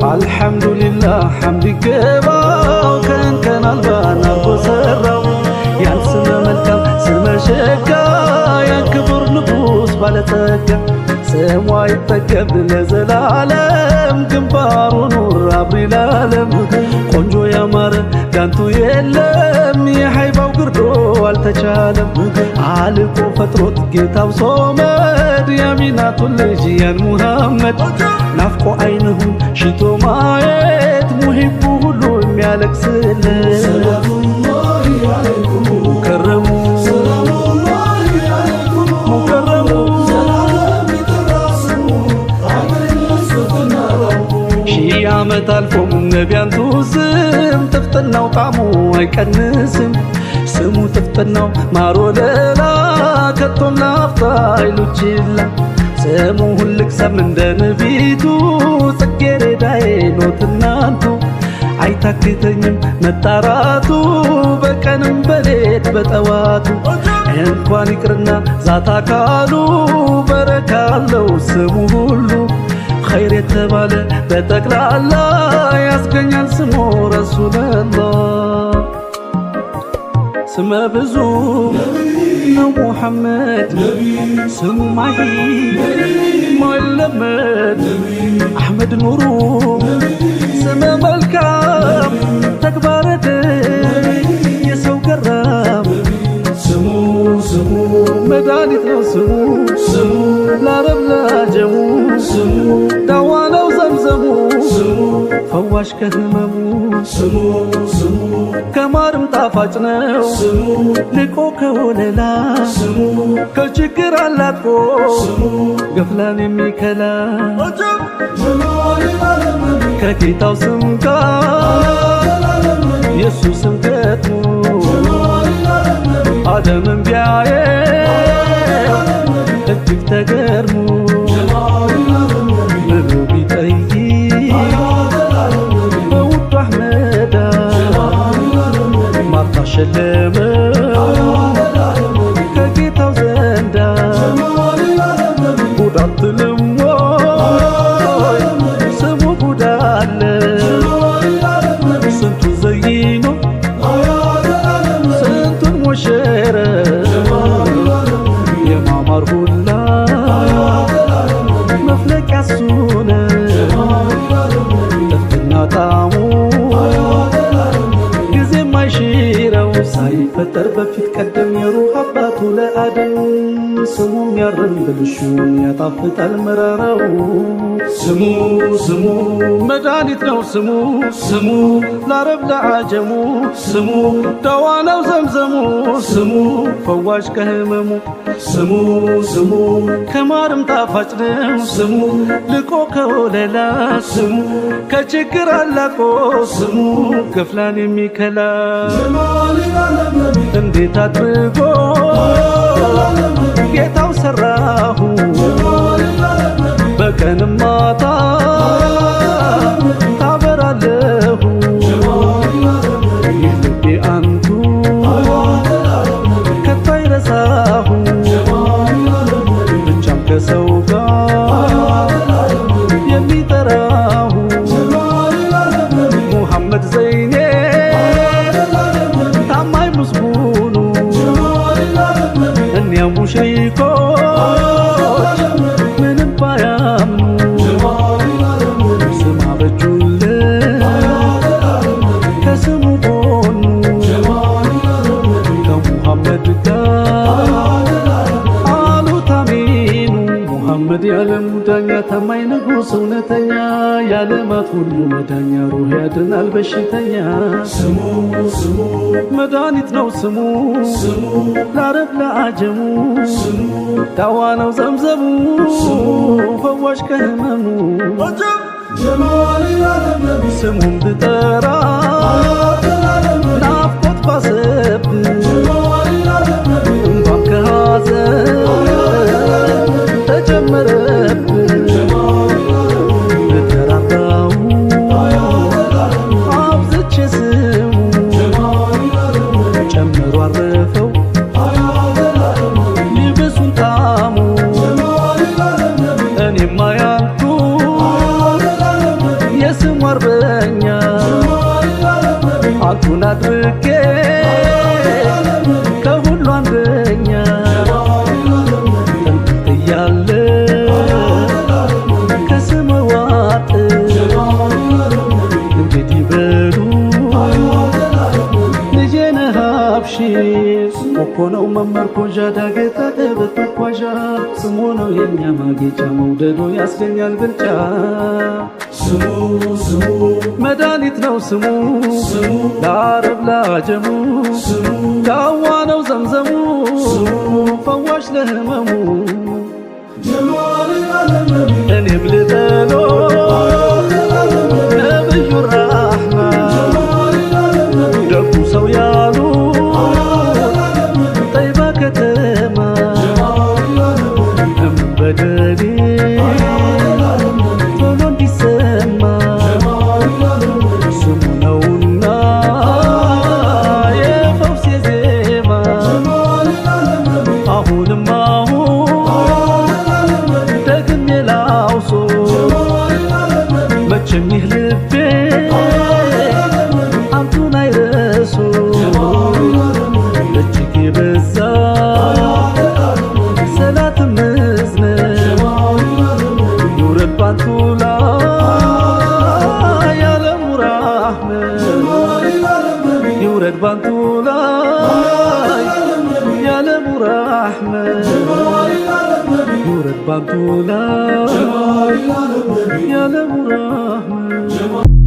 አልሐምዱሊላህ ሐምድ ይገባው ከንከን አልባና በሰራው ያን ስመ መልካም ስመ ሸጋ ያን ክቡር ንጉስ ባለጸጋ ስሙ አይጠገብ ለዘላለም ግንባሩ ኑር አብሪ ለዓለም ቆንጆ ያማረ ዳንቱ የለም የሃይባው ግርዶ አልተቻለም አልቆ ፈጥሮት ጌታው ሶመድ ያሚናቱን ልጅ ያን ሙሐመድ ናፍቆ አይንሁ ሽቶ ማየት ሙሂቡ ሁሉ የሚያለቅስለት ሰላሙላሂ ዐለይኩም ሙከረሙ ሙከረሙ ሺህ ዓመት አልፎም ነቢያንቱ ስም ጥፍጥናው ጣዕሙ አይቀንስም ስሙ ጥፍጥናው ማር ወለላ ከቶም ላፍታ አይሉችላ ስሙ ሁልቅሰም እንደ ነቢቱ ጽጌረዳዬ ኖት እናንቱ አይታክተኝም መጣራቱ በቀንም በሌት በጠዋቱ እንኳን ይቅርና ዛታ ካሉ በረካለው ስሙ ሁሉ ኸይር የተባለ በጠቅላላ ያስገኛል ስሙ ረሱለላህ ስመ ብዙ ነው ሙሐመድ ስሙ ማሂ ማይለመድ አሕመድ ኑሩ ስመ መልካም ተግባረ ደግ የሰው ገራም ስሙ ስሙ መድኃኒት ነው ስሙ ለአረብ ለአጀሙ ስሙ ዳዋ ነው ዘምዘሙ ስሙ ፈዋሽ ከህመሙ ስሙ ከማርም ጣፋጭ ነው ስሙ ልቆ ከወለላ ስሙ ከችግር አላጥቆ ስሙ ገፍላን የሚከላ ከጌታው ስም ጋር የሱ ስም ገጥሞ አደምን ቢያየው እጅግ ተገርሞ ምኑ ቢጠይቅ በውዱ አሕመዳ ማርታ ሸለመው ከጌታው ዘንዳ ጉድ አትልም ወይ ስሙ ጉድ አለ ስንቱን ዘይኖ ስንቱን ሞሸረ የማማር ሁላ መፍለቂያ እሱ ነው ጥፍጥና ጣዕሙ ጊዜ ማይሽረው ሳይፈጠር በፊት ቀደም የሩህ አባቱ ለአደም ስሙም ያርም ብልሹን ያጣፍጣል መራራው ስሙ መድኃኒት ነው ስሙ ለአረብ ለአጀሙ ስሙ ዳዋ ነው ዘምዘሙ ስሙ ፈዋሽ ከህመሙ ስሙ ከማርም ጣፋጭ ነው ስሙ ልቆ ከወለላ ስሙ ከችግር አላቆ ስሙ ገፍላን የሚከላ እንዴት አድርጎ ጌታው ሰራሁ በቀንም ማታ ታበራለሁ ልቤ አንቱ ከቶ አይረሳሁ ብቻም ከሰው ጋር የሚጠራሁ ሙሐመድ ዘይኔ ታማኝ ምስጉኑ እኒያ ሙሽሪኮች ምንም ባያምኑ ስም አበጁለት ከስሙ ጎኑ ከሙሐመድ ጋር አሉት አሚኑ ሙሐመድ የዓለሙ ዳኛ ታማኝ ንጉሥ እውነተኛ የዓለማት ሁሉ መዳኛ ሩህ ያድናል በሽተኛ ስሙ መድኃኒት ነው ስሙ ለአረብ ለአጀሙ ዳዋ ነው ዘምዘሙ ፈዋሽ ከህመሙ ስሙን ብጠራ ናፍቆት ባሰብኝ እንባም ከሐዘን ተጨመረብኝ ብጠራራው አብዝቼ ስሙ ጨምሮ አረፈው ይብሱን ጣዕሙ እኔማ ያልኩት የስሙ አድርጌ ከሁሉ አንደኛ እያለ ከስመዋጥ እንዴት ይበሉ ልጄ ነህ አብሽር እኮ ነው መመርኮዣ ዳገታ ደበት መኳዣ ስሙ ነው የኛ ማጌጫ መውደዶ ያስገኛል ብልጫ ስሙ ስሙ መድኃኒት ነው ስሙ ለአረብ ላጀሙ ዳዋ ነው ዘምዘሙ ፈዋሽ ለህመሙ እኔም ልበሎ ነብዩ ራሕማን ደጉ ሰው ያሉ ጠይባ ከተማ እምበደሌ ቶሎ እንዲሰማ ስሙ ነውና የፈውስ የዜማ አሁንም ደግሜ ላውሶ መቼም ይህ ልቤ አንቱን አይረሶ እጅግ የበዛ ሰላትም እዝነት ይውረድ ባንቱ ላይ ያለሙ ራሕመት ይውረድ ባንቱ ላይ ያለሙ ራሕመት ይውረድ ባንቱ ላይ ያለሙ ራሕመት